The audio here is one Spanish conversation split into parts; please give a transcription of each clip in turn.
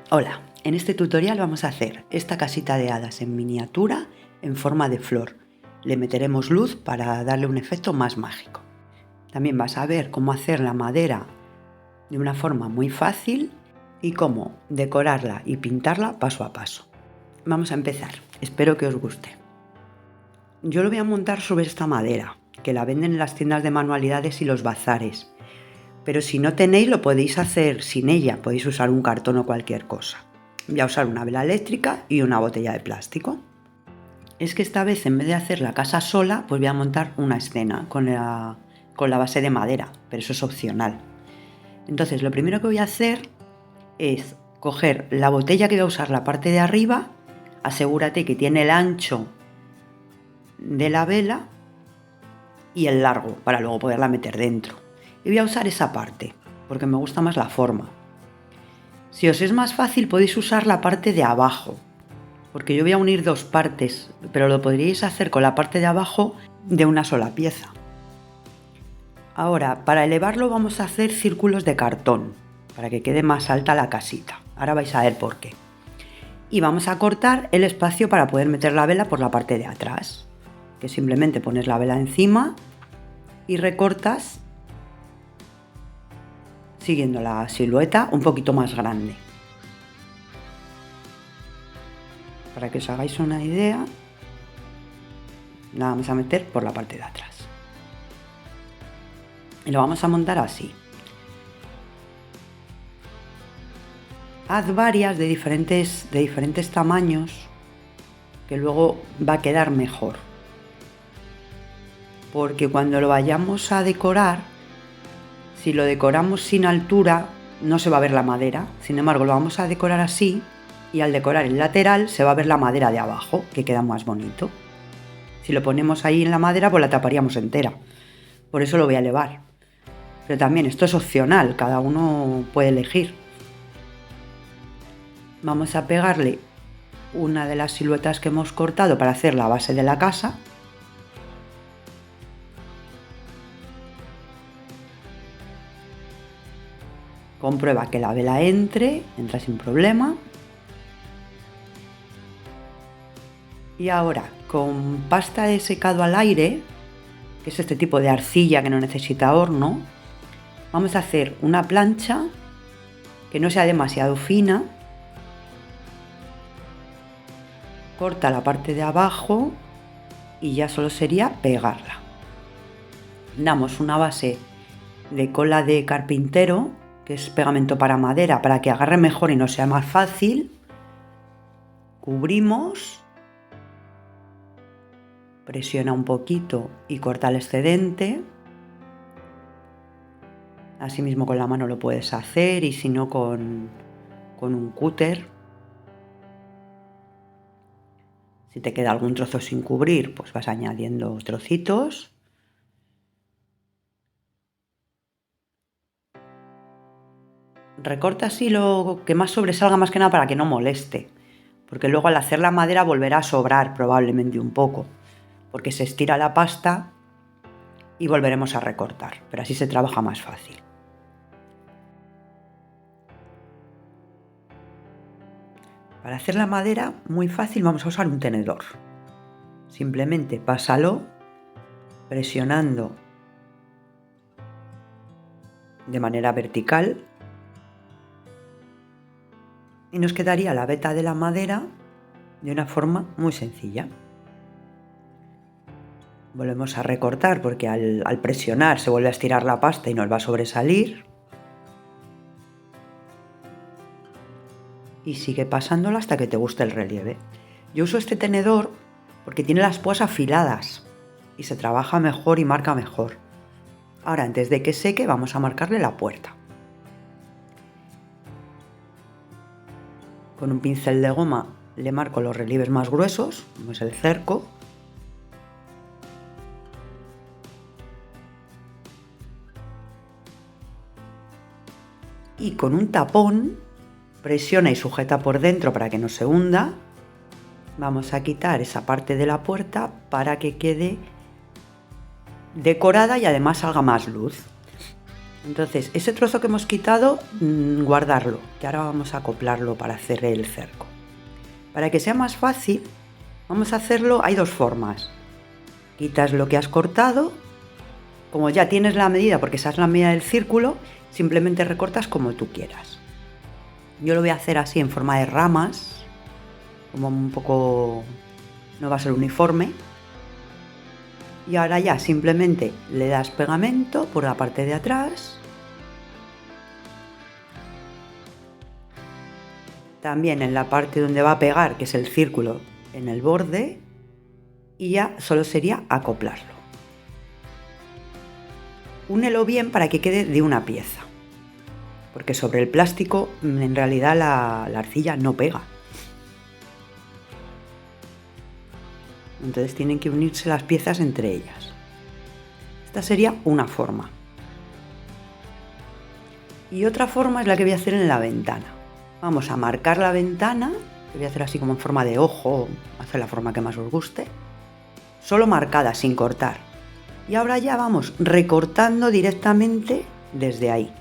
Hola, en este tutorial vamos a hacer esta casita de hadas en miniatura en forma de flor. Le meteremos luz para darle un efecto más mágico. También vas a ver cómo hacer la madera de una forma muy fácil y cómo decorarla y pintarla paso a paso. Vamos a empezar, espero que os guste. Yo lo voy a montar sobre esta madera, que la venden en las tiendas de manualidades y los bazares. Pero si no tenéis, lo podéis hacer sin ella, podéis usar un cartón o cualquier cosa. Voy a usar una vela eléctrica y una botella de plástico. Es que esta vez, en vez de hacer la casa sola, pues voy a montar una escena con la base de madera, pero eso es opcional. Entonces, lo primero que voy a hacer es coger la botella que voy a usar la parte de arriba, asegúrate que tiene el ancho de la vela y el largo, para luego poderla meter dentro. Y voy a usar esa parte, porque me gusta más la forma. Si os es más fácil podéis usar la parte de abajo, porque yo voy a unir dos partes, pero lo podríais hacer con la parte de abajo de una sola pieza. Ahora, para elevarlo vamos a hacer círculos de cartón, para que quede más alta la casita. Ahora vais a ver por qué. Y vamos a cortar el espacio para poder meter la vela por la parte de atrás, que simplemente pones la vela encima y recortas siguiendo la silueta un poquito más grande. Para que os hagáis una idea, la vamos a meter por la parte de atrás. Y lo vamos a montar así. Haz varias de diferentes tamaños, que luego va a quedar mejor. Porque cuando lo vayamos a decorar, si lo decoramos sin altura, no se va a ver la madera. Sin embargo, lo vamos a decorar así y al decorar el lateral se va a ver la madera de abajo, que queda más bonito. Si lo ponemos ahí en la madera, pues la taparíamos entera. Por eso lo voy a elevar. Pero también esto es opcional, cada uno puede elegir. Vamos a pegarle una de las siluetas que hemos cortado para hacer la base de la casa. Comprueba que la vela entra sin problema. Y ahora, con pasta de secado al aire, que es este tipo de arcilla que no necesita horno, vamos a hacer una plancha que no sea demasiado fina. Corta la parte de abajo y ya solo sería pegarla. Damos una base de cola de carpintero, que es pegamento para madera, para que agarre mejor y nos sea más fácil. Cubrimos, presiona un poquito y corta el excedente. Asimismo con la mano lo puedes hacer y si no con un cúter. Si te queda algún trozo sin cubrir, pues vas añadiendo trocitos. Recorta así lo que más sobresalga, más que nada para que no moleste, porque luego al hacer la madera volverá a sobrar probablemente un poco, porque se estira la pasta y volveremos a recortar, pero así se trabaja más fácil. Para hacer la madera, muy fácil, vamos a usar un tenedor. Simplemente pásalo presionando de manera vertical y nos quedaría la veta de la madera de una forma muy sencilla. Volvemos a recortar porque al presionar se vuelve a estirar la pasta y nos va a sobresalir. Y sigue pasándolo hasta que te guste el relieve. Yo uso este tenedor porque tiene las púas afiladas y se trabaja mejor y marca mejor. Ahora, antes de que seque, vamos a marcarle la puerta. Con un pincel de goma le marco los relieves más gruesos, como es el cerco. Y con un tapón presiona y sujeta por dentro para que no se hunda. Vamos a quitar esa parte de la puerta para que quede decorada y además salga más luz. Entonces, ese trozo que hemos quitado, guardarlo, que ahora vamos a acoplarlo para hacer el cerco. Para que sea más fácil, vamos a hacerlo, hay dos formas. Quitas lo que has cortado, como ya tienes la medida, porque esa es la medida del círculo, simplemente recortas como tú quieras. Yo lo voy a hacer así en forma de ramas, como un poco, no va a ser uniforme. Y ahora ya simplemente le das pegamento por la parte de atrás. También en la parte donde va a pegar, que es el círculo, en el borde. Y ya solo sería acoplarlo. Únelo bien para que quede de una pieza. Porque sobre el plástico en realidad la arcilla no pega. Entonces tienen que unirse las piezas entre ellas. Esta sería una forma. Y otra forma es la que voy a hacer en la ventana. Vamos a marcar la ventana, que voy a hacer así como en forma de ojo, hacer la forma que más os guste. Solo marcada, sin cortar. Y ahora ya vamos recortando directamente desde ahí.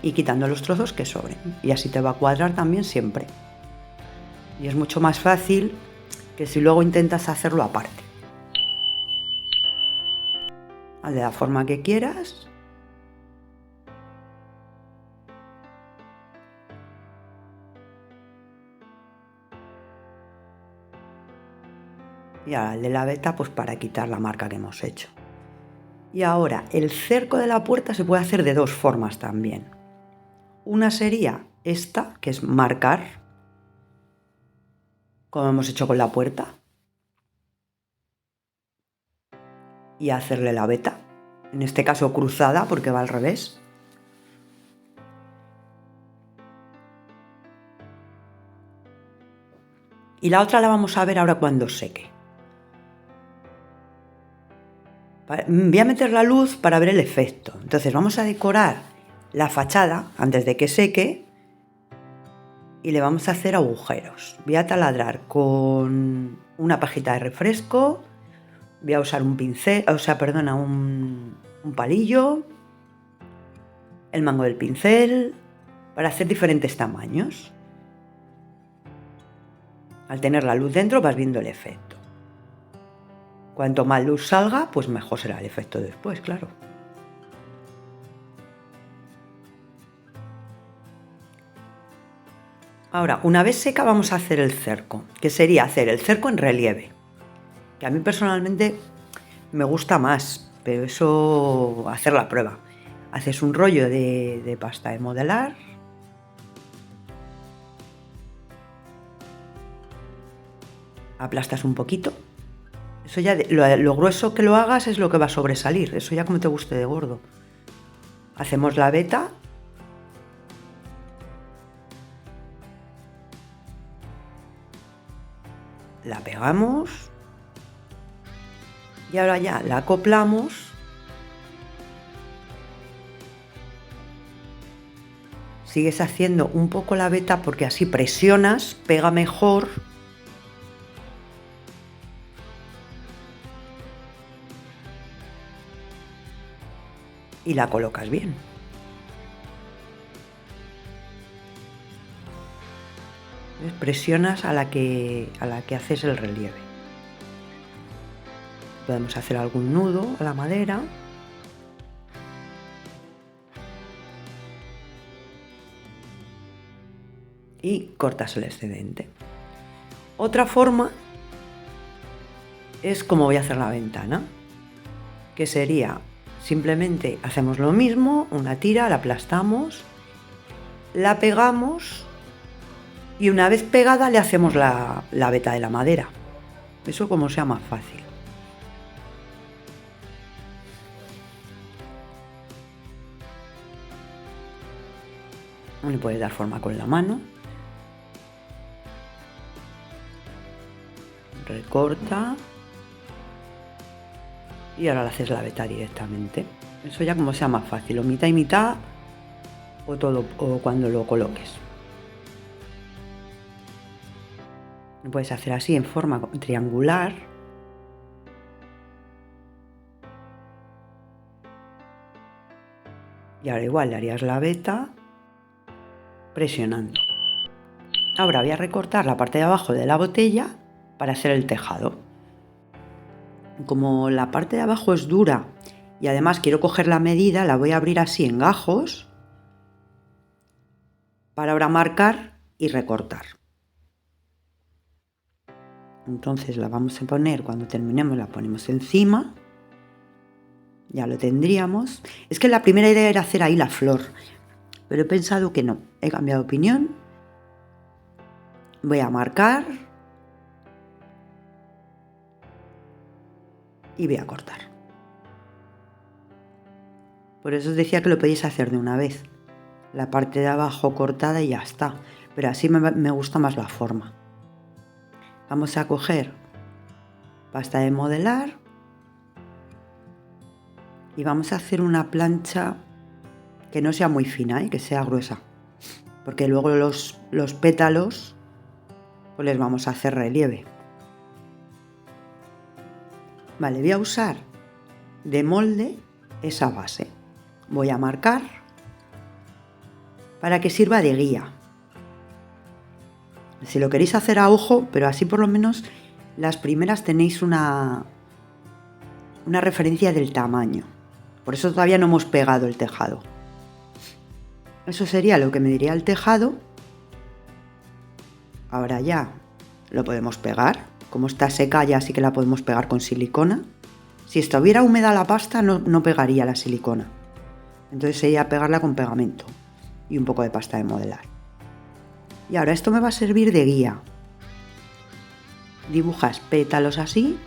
Y quitando los trozos que sobren. Y así te va a cuadrar también siempre. Y es mucho más fácil que si luego intentas hacerlo aparte. Haz de la forma que quieras. Y ahora el de la veta, pues para quitar la marca que hemos hecho. Y ahora el cerco de la puerta se puede hacer de dos formas también. Una sería esta, que es marcar, como hemos hecho con la puerta, y hacerle la veta, en este caso cruzada porque va al revés. Y la otra la vamos a ver ahora cuando seque. Voy a meter la luz para ver el efecto. Entonces vamos a decorar la fachada antes de que seque y le vamos a hacer agujeros. Voy a taladrar con una pajita de refresco. Voy a usar un pincel, un palillo, el mango del pincel, para hacer diferentes tamaños. Al tener la luz dentro vas viendo el efecto. Cuanto más luz salga, pues mejor será el efecto después, claro. Ahora, una vez seca vamos a hacer el cerco, que sería hacer el cerco en relieve, que a mí personalmente me gusta más, pero eso, hacer la prueba. Haces un rollo de pasta de modelar, aplastas un poquito. Eso ya, lo grueso que lo hagas es lo que va a sobresalir, eso ya como te guste de gordo. Hacemos la veta. La pegamos. Y ahora ya la acoplamos. Sigues haciendo un poco la veta porque así presionas, pega mejor. Y la colocas bien. ¿Ves? Presionas a la que haces el relieve. Podemos hacer algún nudo a la madera. Y cortas el excedente. Otra forma es como voy a hacer la ventana, que sería simplemente hacemos lo mismo, una tira, la aplastamos, la pegamos y una vez pegada le hacemos la veta de la madera. Eso como sea más fácil. Le puedes dar forma con la mano. Recorta. Y ahora le haces la veta directamente. Eso ya como sea más fácil, o mitad y mitad, o todo, o cuando lo coloques. Lo puedes hacer así en forma triangular. Y ahora igual le harías la veta presionando. Ahora voy a recortar la parte de abajo de la botella para hacer el tejado. Como la parte de abajo es dura y además quiero coger la medida, la voy a abrir así en gajos para ahora marcar y recortar. Entonces la vamos a poner, cuando terminemos la ponemos encima. Ya lo tendríamos. Es que la primera idea era hacer ahí la flor, pero he pensado que no. He cambiado de opinión. Voy a marcar y voy a cortar. Por eso os decía que lo podéis hacer de una vez. La parte de abajo cortada y ya está. Pero así me gusta más la forma. Vamos a coger pasta de modelar y vamos a hacer una plancha que no sea muy fina, que sea gruesa, porque luego los pétalos pues les vamos a hacer relieve. Vale, voy a usar de molde esa base. Voy a marcar para que sirva de guía. Si lo queréis hacer a ojo, pero así por lo menos las primeras tenéis una referencia del tamaño. Por eso todavía no hemos pegado el tejado. Eso sería lo que me diría el tejado. Ahora ya lo podemos pegar. Como está seca ya sí que la podemos pegar con silicona. Si estuviera húmeda la pasta no pegaría la silicona. Entonces sería pegarla con pegamento y un poco de pasta de modelar. Y ahora esto me va a servir de guía. Dibujas pétalos así.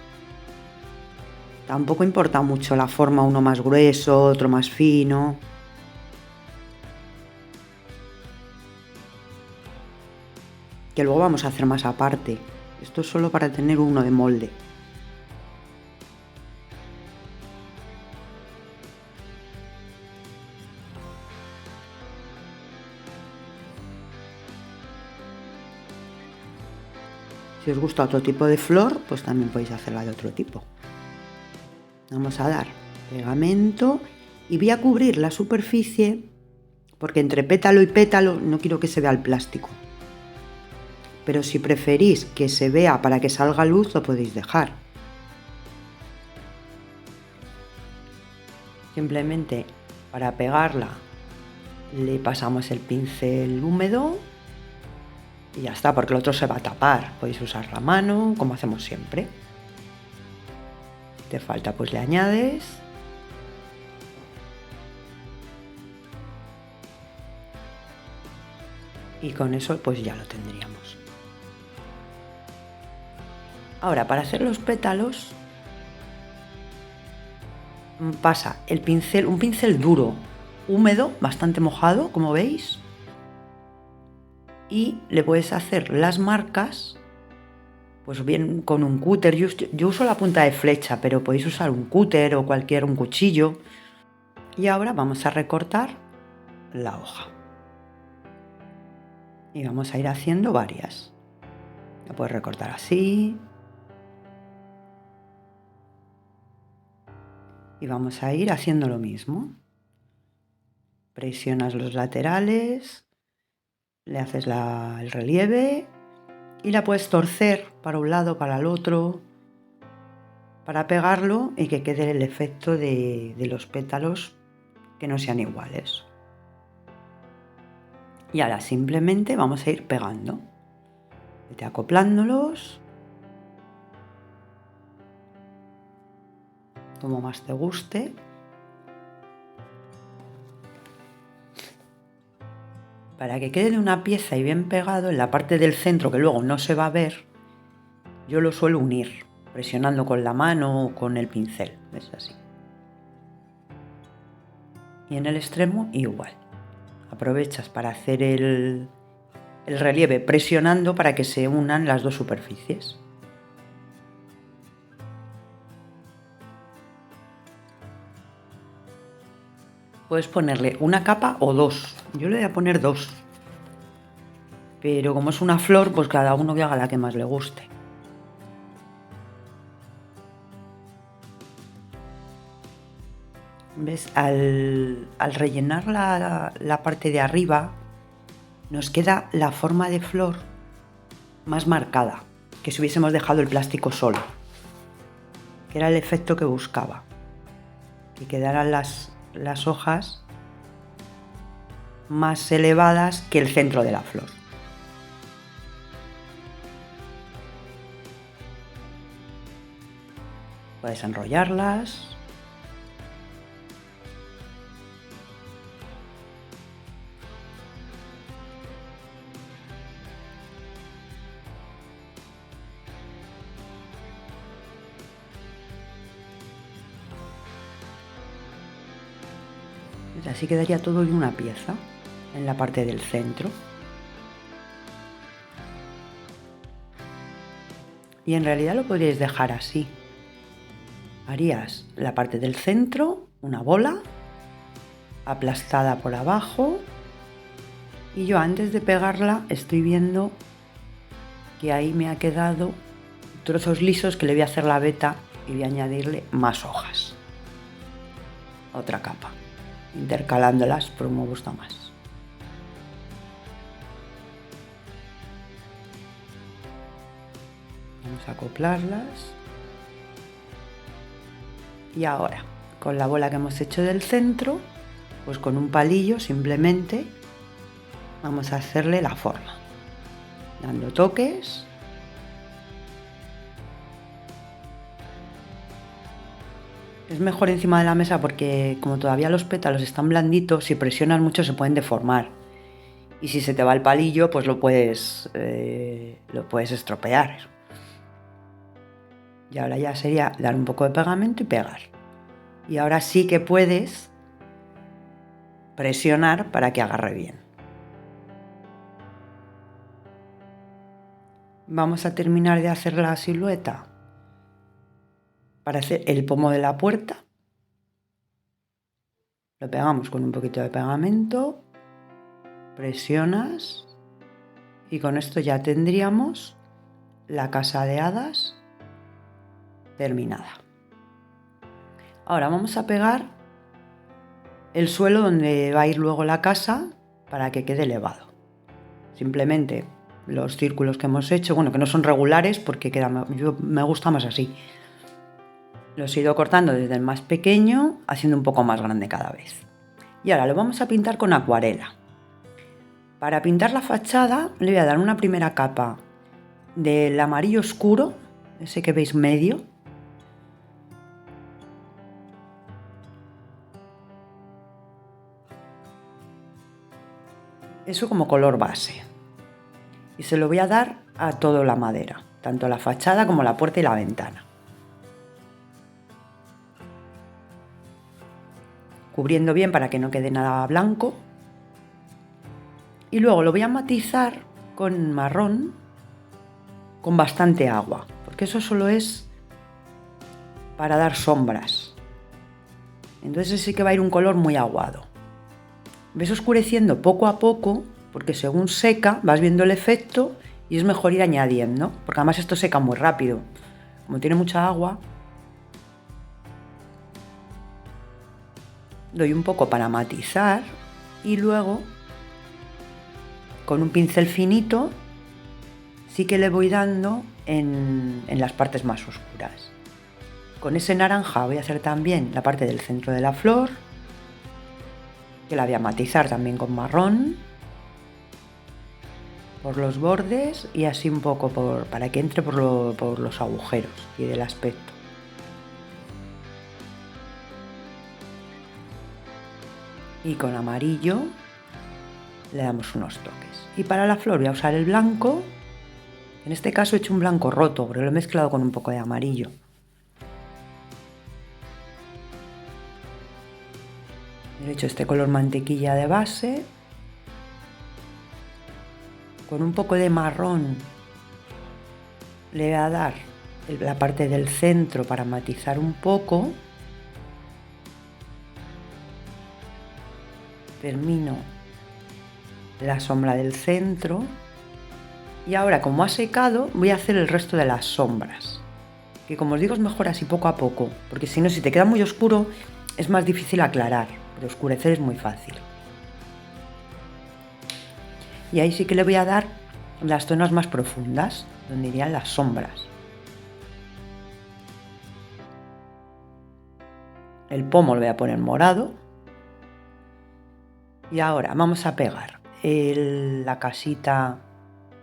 Tampoco importa mucho la forma, uno más grueso, otro más fino. Que luego vamos a hacer más aparte. Esto es solo para tener uno de molde. Si os gusta otro tipo de flor, pues también podéis hacerla de otro tipo. Vamos a dar pegamento y voy a cubrir la superficie porque entre pétalo y pétalo no quiero que se vea el plástico. Pero si preferís que se vea para que salga luz, lo podéis dejar. Simplemente para pegarla le pasamos el pincel húmedo y ya está, porque el otro se va a tapar. Podéis usar la mano, como hacemos siempre. Si te falta, pues le añades. Y con eso pues ya lo tendríamos. Ahora, para hacer los pétalos, pasa el pincel, un pincel duro, húmedo, bastante mojado, como veis. Y le puedes hacer las marcas, pues bien con un cúter. Yo uso la punta de flecha, pero podéis usar un cúter o un cuchillo. Y ahora vamos a recortar la hoja. Y vamos a ir haciendo varias. La puedes recortar así. Y vamos a ir haciendo lo mismo. Presionas los laterales, le haces el relieve y la puedes torcer para un lado, para el otro, para pegarlo y que quede el efecto de los pétalos que no sean iguales. Y ahora simplemente vamos a ir pegando. Vete acoplándolos como más te guste. Para que quede de una pieza y bien pegado en la parte del centro que luego no se va a ver, yo lo suelo unir, presionando con la mano o con el pincel, ¿ves? Así. Y en el extremo igual. Aprovechas para hacer el relieve presionando para que se unan las dos superficies. Puedes ponerle una capa o dos. Yo le voy a poner dos. Pero como es una flor, pues cada uno que haga la que más le guste. ¿Ves? Al rellenar la parte de arriba, nos queda la forma de flor más marcada que si hubiésemos dejado el plástico solo, que era el efecto que buscaba, que quedaran las hojas más elevadas que el centro de la flor. Puedes enrollarlas. Así quedaría todo en una pieza, en la parte del centro. Y en realidad lo podríais dejar así. Harías la parte del centro, una bola, aplastada por abajo. Y yo antes de pegarla estoy viendo que ahí me ha quedado trozos lisos que le voy a hacer la veta y voy a añadirle más hojas. Otra capa, intercalándolas por me gusta más. Vamos a acoplarlas. Y ahora, con la bola que hemos hecho del centro, pues con un palillo simplemente vamos a hacerle la forma, dando toques. Es mejor encima de la mesa porque como todavía los pétalos están blanditos, si presionas mucho se pueden deformar. Y si se te va el palillo, pues lo puedes estropear. Y ahora ya sería dar un poco de pegamento y pegar. Y ahora sí que puedes presionar para que agarre bien. Vamos a terminar de hacer la silueta. Para hacer el pomo de la puerta, lo pegamos con un poquito de pegamento, presionas y con esto ya tendríamos la casa de hadas terminada. Ahora vamos a pegar el suelo donde va a ir luego la casa para que quede elevado. Simplemente los círculos que hemos hecho, bueno, que no son regulares porque me gusta más así. Los he ido cortando desde el más pequeño, haciendo un poco más grande cada vez. Y ahora lo vamos a pintar con acuarela. Para pintar la fachada le voy a dar una primera capa del amarillo oscuro, ese que veis medio. Eso como color base. Y se lo voy a dar a toda la madera, tanto la fachada como la puerta y la ventana. Cubriendo bien para que no quede nada blanco. Y luego lo voy a matizar con marrón, con bastante agua, porque eso solo es para dar sombras. Entonces sí que va a ir un color muy aguado. Ves oscureciendo poco a poco, porque según seca vas viendo el efecto y es mejor ir añadiendo, porque además esto seca muy rápido. Como tiene mucha agua, doy un poco para matizar y luego con un pincel finito sí que le voy dando en las partes más oscuras. Con ese naranja voy a hacer también la parte del centro de la flor, que la voy a matizar también con marrón por los bordes y así un poco para que entre por los agujeros y del aspecto. Y con amarillo le damos unos toques. Y para la flor voy a usar el blanco. En este caso he hecho un blanco roto, pero lo he mezclado con un poco de amarillo. He hecho este color mantequilla de base. Con un poco de marrón le voy a dar la parte del centro para matizar un poco. Termino la sombra del centro y ahora como ha secado voy a hacer el resto de las sombras, que como os digo es mejor así poco a poco, porque si no, si te queda muy oscuro Es más difícil aclarar, pero oscurecer es muy fácil. Y ahí sí que le voy a dar las zonas más profundas, donde irían las sombras. El pomo lo voy a poner morado. Y ahora vamos a pegar la casita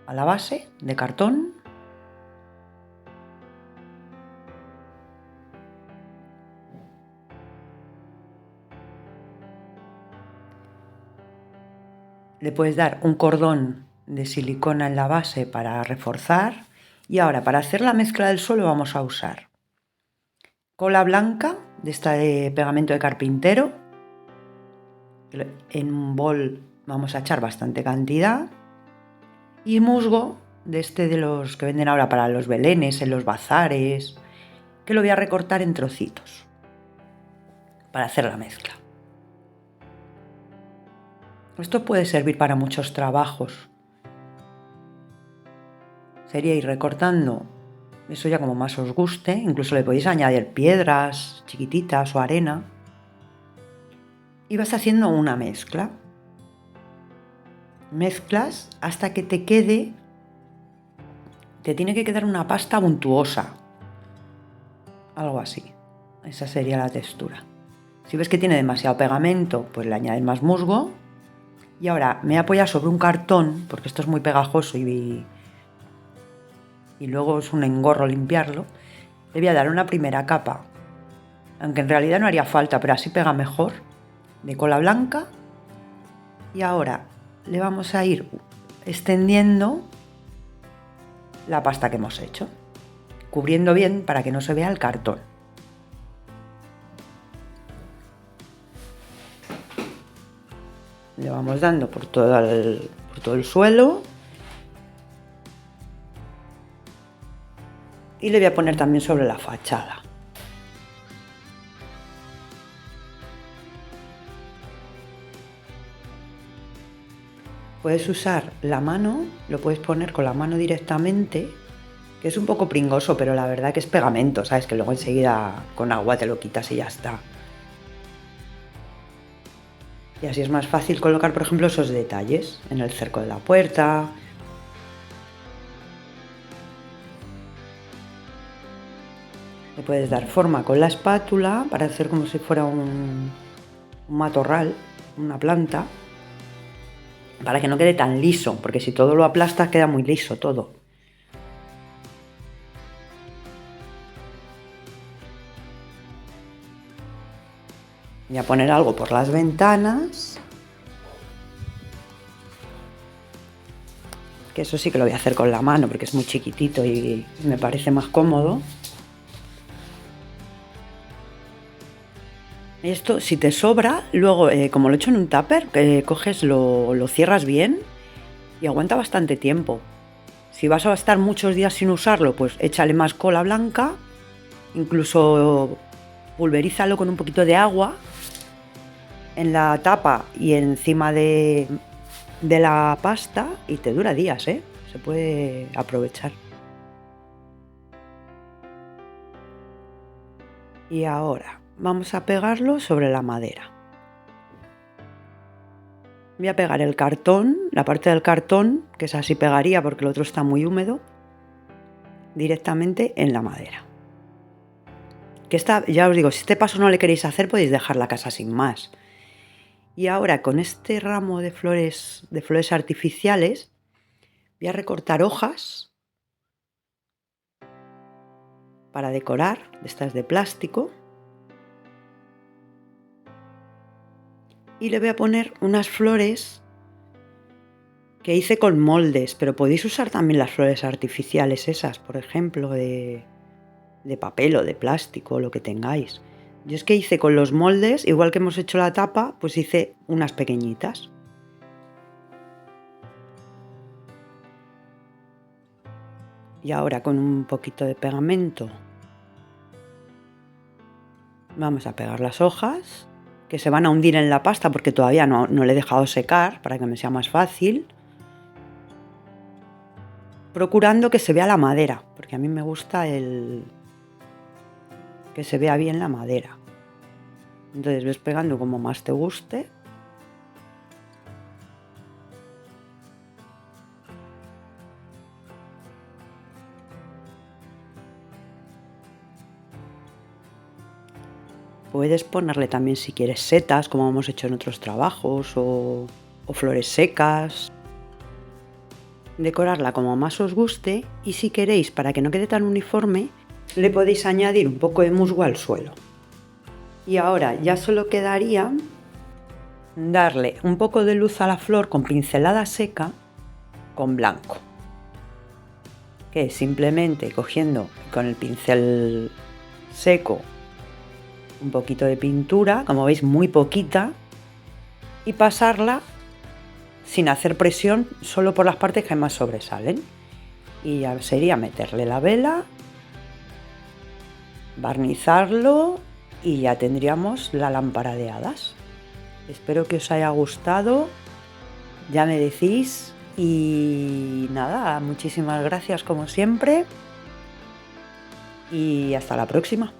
a la base de cartón. Le puedes dar un cordón de silicona en la base para reforzar. Y ahora para hacer la mezcla del suelo vamos a usar cola blanca, de esta de pegamento de carpintero. En un bol vamos a echar bastante cantidad. Y musgo, de los que venden ahora para los belenes, en los bazares, que lo voy a recortar en trocitos para hacer la mezcla. Esto puede servir para muchos trabajos. Sería ir recortando, eso ya como más os guste, incluso le podéis añadir piedras chiquititas o arena. Y vas haciendo una mezcla. Mezclas hasta que te tiene que quedar una pasta untuosa. Algo así. Esa sería la textura. Si ves que tiene demasiado pegamento, pues le añades más musgo. Y ahora me voy a apoyar sobre un cartón, porque esto es muy pegajoso y luego es un engorro limpiarlo. Le voy a dar una primera capa, aunque en realidad no haría falta, pero así pega mejor, de cola blanca. Y ahora le vamos a ir extendiendo la pasta que hemos hecho, cubriendo bien para que no se vea el cartón. Le vamos dando por todo el suelo. Y le voy a poner también sobre la fachada. Puedes usar la mano, lo puedes poner con la mano directamente, que es un poco pringoso, pero la verdad que es pegamento, ¿sabes? Que luego enseguida con agua te lo quitas y ya está. Y así es más fácil colocar, por ejemplo, esos detalles en el cerco de la puerta. Le puedes dar forma con la espátula para hacer como si fuera un matorral, una planta, para que no quede tan liso, porque si todo lo aplastas queda muy liso todo. Voy a poner algo por las ventanas, que eso sí que lo voy a hacer con la mano porque es muy chiquitito y me parece más cómodo. Esto, si te sobra, luego, como lo he hecho en un tupper, coges, lo cierras bien y aguanta bastante tiempo. Si vas a estar muchos días sin usarlo, pues échale más cola blanca, incluso pulverízalo con un poquito de agua en la tapa y encima de la pasta y te dura días, ¿eh? Se puede aprovechar. Y ahora vamos a pegarlo sobre la madera. Voy a pegar el cartón, la parte del cartón, que es así pegaría porque el otro está muy húmedo, directamente en la madera. Que esta, ya os digo, si este paso no le queréis hacer, podéis dejar la casa sin más. Y ahora con este ramo de flores artificiales, voy a recortar hojas para decorar, estas de plástico. Y le voy a poner unas flores que hice con moldes, pero podéis usar también las flores artificiales esas, por ejemplo, de papel o de plástico, lo que tengáis. Yo es que hice con los moldes, igual que hemos hecho la tapa, pues hice unas pequeñitas. Y ahora con un poquito de pegamento vamos a pegar las hojas, que se van a hundir en la pasta porque todavía no le he dejado secar para que me sea más fácil. Procurando que se vea la madera, porque a mí me gusta que se vea bien la madera. Entonces ves pegando como más te guste. Puedes ponerle también si quieres setas, como hemos hecho en otros trabajos, o flores secas. Decorarla como más os guste, y si queréis, para que no quede tan uniforme, le podéis añadir un poco de musgo al suelo. Y ahora ya solo quedaría darle un poco de luz a la flor con pincelada seca con blanco, que es simplemente cogiendo con el pincel seco un poquito de pintura, como veis muy poquita, y pasarla sin hacer presión, solo por las partes que más sobresalen. Y ya sería meterle la vela, barnizarlo y ya tendríamos la lámpara de hadas. Espero que os haya gustado, ya me decís, y nada, muchísimas gracias como siempre y hasta la próxima.